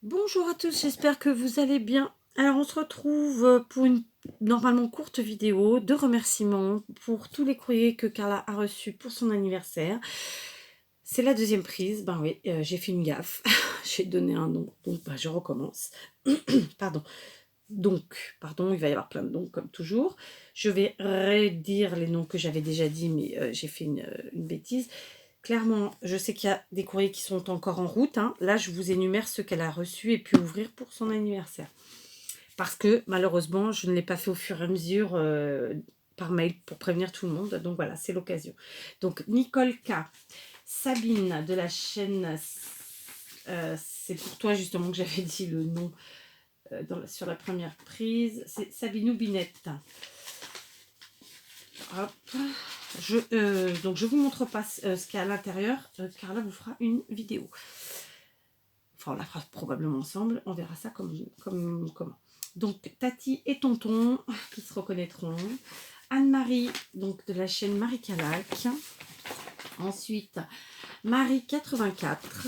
Bonjour à tous, j'espère que vous allez bien. Alors on se retrouve pour une normalement courte vidéo de remerciements pour tous les courriers que Carla a reçus pour son anniversaire. C'est la deuxième prise, ben oui, j'ai fait une gaffe, j'ai donné un nom, donc je recommence. Pardon. Donc, pardon, il va y avoir plein de noms comme toujours. Je vais redire les noms que j'avais déjà dit, mais j'ai fait une bêtise. Clairement, je sais qu'il y a des courriers qui sont encore en route, hein. Là, je vous énumère ceux qu'elle a reçus et pu ouvrir pour son anniversaire. Parce que, malheureusement, je ne l'ai pas fait au fur et à mesure par mail pour prévenir tout le monde. Donc voilà, c'est l'occasion. Donc, Nicole K. Sabine de la chaîne... c'est pour toi justement que j'avais dit le nom sur la première prise. C'est Sabinou Binette. Hop. Donc je vous montre pas ce qu'il y a à l'intérieur. Carla vous fera une vidéo. Enfin, on la fera probablement ensemble. On verra ça comment. Donc Tati et Tonton qui se reconnaîtront. Anne-Marie, donc de la chaîne Marie Calac. Ensuite, Marie 84.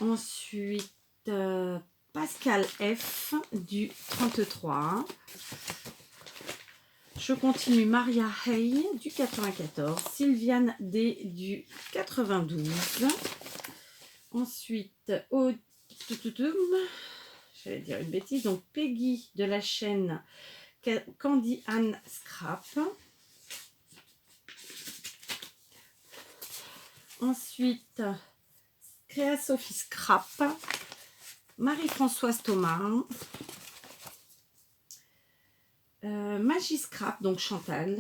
Ensuite, Pascal F du 33. Je continue, Maria Hay du 94, Sylviane D du 92. Ensuite, j'allais dire une bêtise, donc Peggy de la chaîne Candy Anne Scrap. Ensuite, Créa Sophie Scrap, Marie-Françoise Thomas, Magie Scrap, donc Chantal.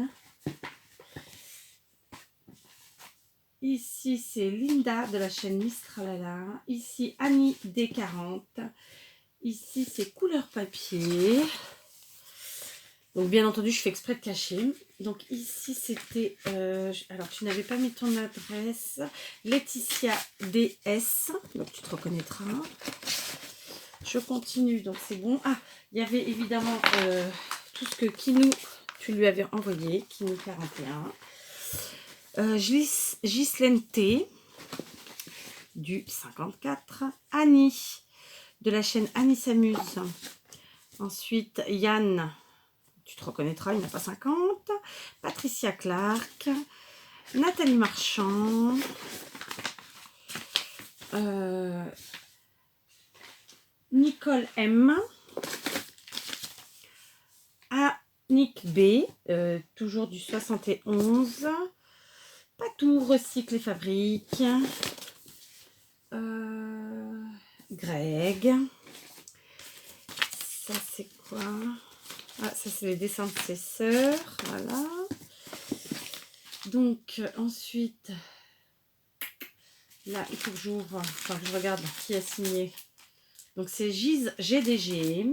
Ici, c'est Linda de la chaîne Mistralala. Ici, Annie D40. Ici, c'est couleur papier. Donc, bien entendu, je fais exprès de cacher. Donc, ici, c'était... alors, tu n'avais pas mis ton adresse. Laetitia DS. Donc, tu te reconnaîtras. Je continue. Donc, c'est bon. Ah, il y avait évidemment tout ce que Kinou, tu lui avais envoyé. Kinou 41. Ghislaine T du 54. Annie de la chaîne Annie s'amuse. Ensuite, Yann, tu te reconnaîtras, il n'y en a pas 50. Patricia Clark. Nathalie Marchand. Nicole M. Annick B. Toujours du 71. Patou recycle et fabrique. Greg. Ça c'est quoi? Ah, ça c'est les dessins de ses sœurs. Voilà. Donc ensuite, là il faut que j'ouvre, enfin que je regarde qui a signé. Donc c'est Gise GDG.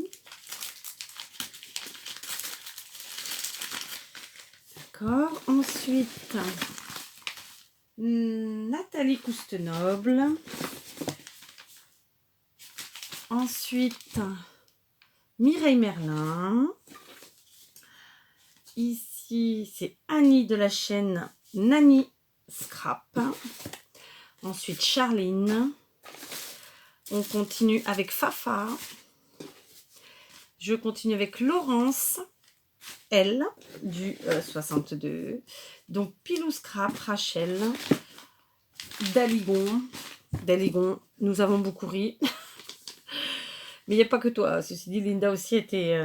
D'accord. Ensuite, Nathalie Coustenoble. Ensuite, Mireille Merlin. Ici, c'est Annie de la chaîne Nani Scrap. Ensuite, Charline. On continue avec Fafa. Je continue avec Laurence L du 62. Donc, Pilou Scrap, Rachel. Daligon. Nous avons beaucoup ri. Mais il n'y a pas que toi. Ceci dit, Linda aussi était...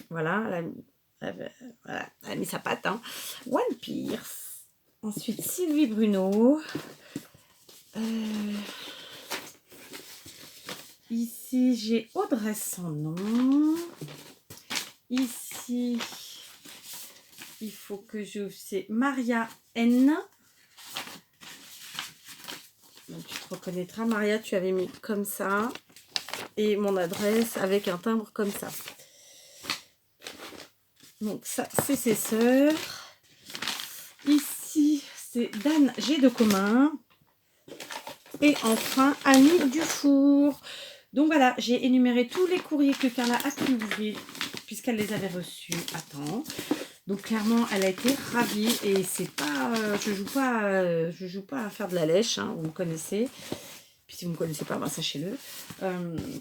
voilà, elle a mis sa patte. Hein. One Pierce. Ensuite, Sylvie Bruno. Ici, j'ai Audrey sans nom. Ici, il faut que j'ouvre. C'est Maria N. Donc, tu te reconnaîtras. Maria, tu avais mis comme ça. Et mon adresse avec un timbre comme ça. Donc ça, c'est ses sœurs. Ici, c'est Dan G de commun. Et enfin, Annie Dufour. Donc voilà, j'ai énuméré tous les courriers que Carla a pu ouvrir puisqu'elle les avait reçus à temps. Donc clairement, elle a été ravie et c'est pas, je joue pas à faire de la lèche, hein, vous me connaissez. Puis si vous ne me connaissez pas, ben, sachez-le.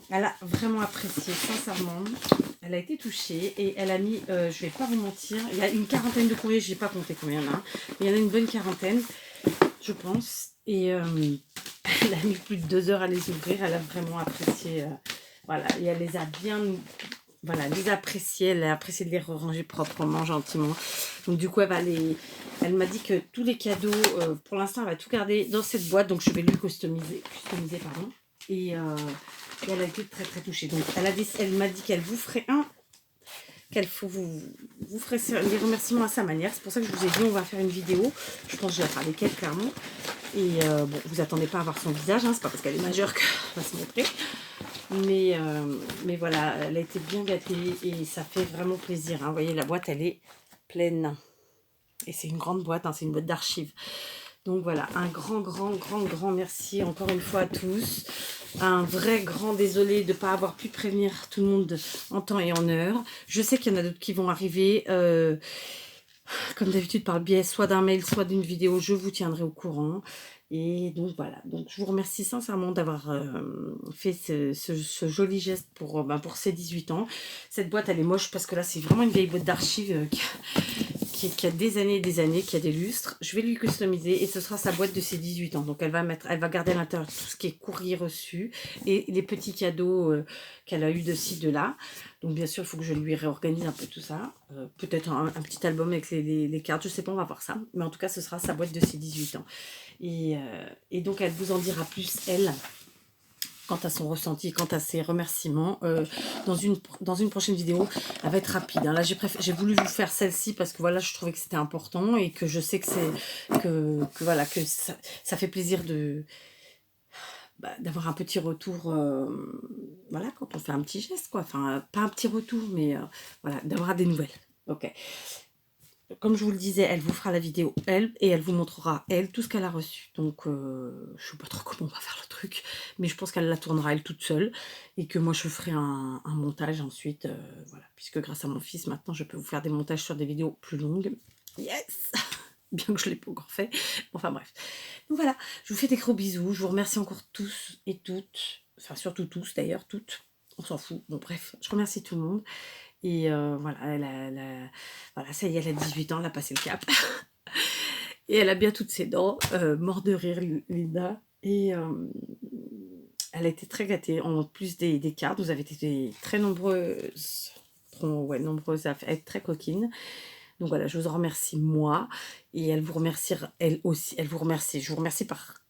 Elle a vraiment apprécié, sincèrement. Elle a été touchée et elle a mis, je ne vais pas vous mentir, il y a une quarantaine de courriers, je n'ai pas compté combien il y en a. Mais il y en a une bonne quarantaine, je pense. Et elle a mis plus de 2 heures à les ouvrir. Elle a vraiment apprécié. Voilà, et elle les a bien... Voilà, elle les a appréciés. Elle a apprécié de les ranger proprement, gentiment. Donc du coup, elle m'a dit que tous les cadeaux, pour l'instant, elle va tout garder dans cette boîte. Donc je vais lui customiser pardon. Et elle a été très très touchée. Donc elle m'a dit qu'elle vous ferait vous ferez les remerciements à sa manière. C'est pour ça que je vous ai dit on va faire une vidéo. Je pense que je vais la faire avec elle clairement. Et bon, vous attendez pas à voir son visage, hein, c'est pas parce qu'elle est majeure qu'elle va se montrer. Mais voilà, elle a été bien gâtée et ça fait vraiment plaisir. Hein. Vous voyez, la boîte, elle est pleine. Et c'est une grande boîte, hein, c'est une boîte d'archives. Donc voilà, un grand merci encore une fois à tous. Un vrai grand désolé de ne pas avoir pu prévenir tout le monde en temps et en heure. Je sais qu'il y en a d'autres qui vont arriver. Comme d'habitude, par le biais soit d'un mail, soit d'une vidéo, je vous tiendrai au courant. Et donc voilà, donc je vous remercie sincèrement d'avoir fait ce joli geste pour ses 18 ans. Cette boîte, elle est moche parce que là, c'est vraiment une vieille boîte d'archives qui a des années et des années, qui a des lustres. Je vais lui customiser et ce sera sa boîte de ses 18 ans. Donc elle va garder à l'intérieur tout ce qui est courrier reçu et les petits cadeaux qu'elle a eu de ci, de là. Donc bien sûr, il faut que je lui réorganise un peu tout ça. Peut-être un petit album avec les cartes, je sais pas, on va voir ça. Mais en tout cas, ce sera sa boîte de ses 18 ans. Et donc elle vous en dira plus, elle, quant à son ressenti, quant à ses remerciements, dans une prochaine vidéo. Elle va être rapide. Hein. Là, j'ai voulu vous faire celle-ci parce que voilà, je trouvais que c'était important et que je sais que voilà, que ça fait plaisir d'avoir un petit retour, voilà, quand on fait un petit geste, quoi. Enfin, pas un petit retour, mais voilà, d'avoir des nouvelles. Ok. Comme je vous le disais, elle vous fera la vidéo, elle, et elle vous montrera, elle, tout ce qu'elle a reçu. Donc, je ne sais pas trop comment on va faire le truc, mais je pense qu'elle la tournera, elle, toute seule, et que moi, je ferai un montage ensuite, voilà, puisque grâce à mon fils, maintenant, je peux vous faire des montages sur des vidéos plus longues. Yes. Bien que je ne l'ai pas encore fait. Enfin, bref. Donc, voilà, je vous fais des gros bisous. Je vous remercie encore tous et toutes, enfin, surtout tous, d'ailleurs, toutes. On s'en fout. Bon, bref, je remercie tout le monde. Et voilà, voilà, ça y est, elle a 18 ans, elle a passé le cap. Et elle a bien toutes ses dents, mort de rire, Linda. Et elle a été très gâtée. En plus des cartes, vous avez été très nombreuses, nombreuses à être très coquines. Donc voilà, je vous en remercie moi. Et elle vous remerciera, elle aussi. Elle vous remercie. Je vous remercie par...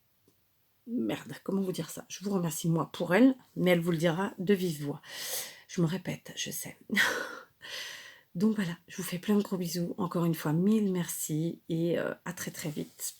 Merde, comment vous dire ça? Je vous remercie moi pour elle, mais elle vous le dira de vive voix. Je me répète, je sais. Donc voilà, je vous fais plein de gros bisous. Encore une fois, mille merci et à très très vite.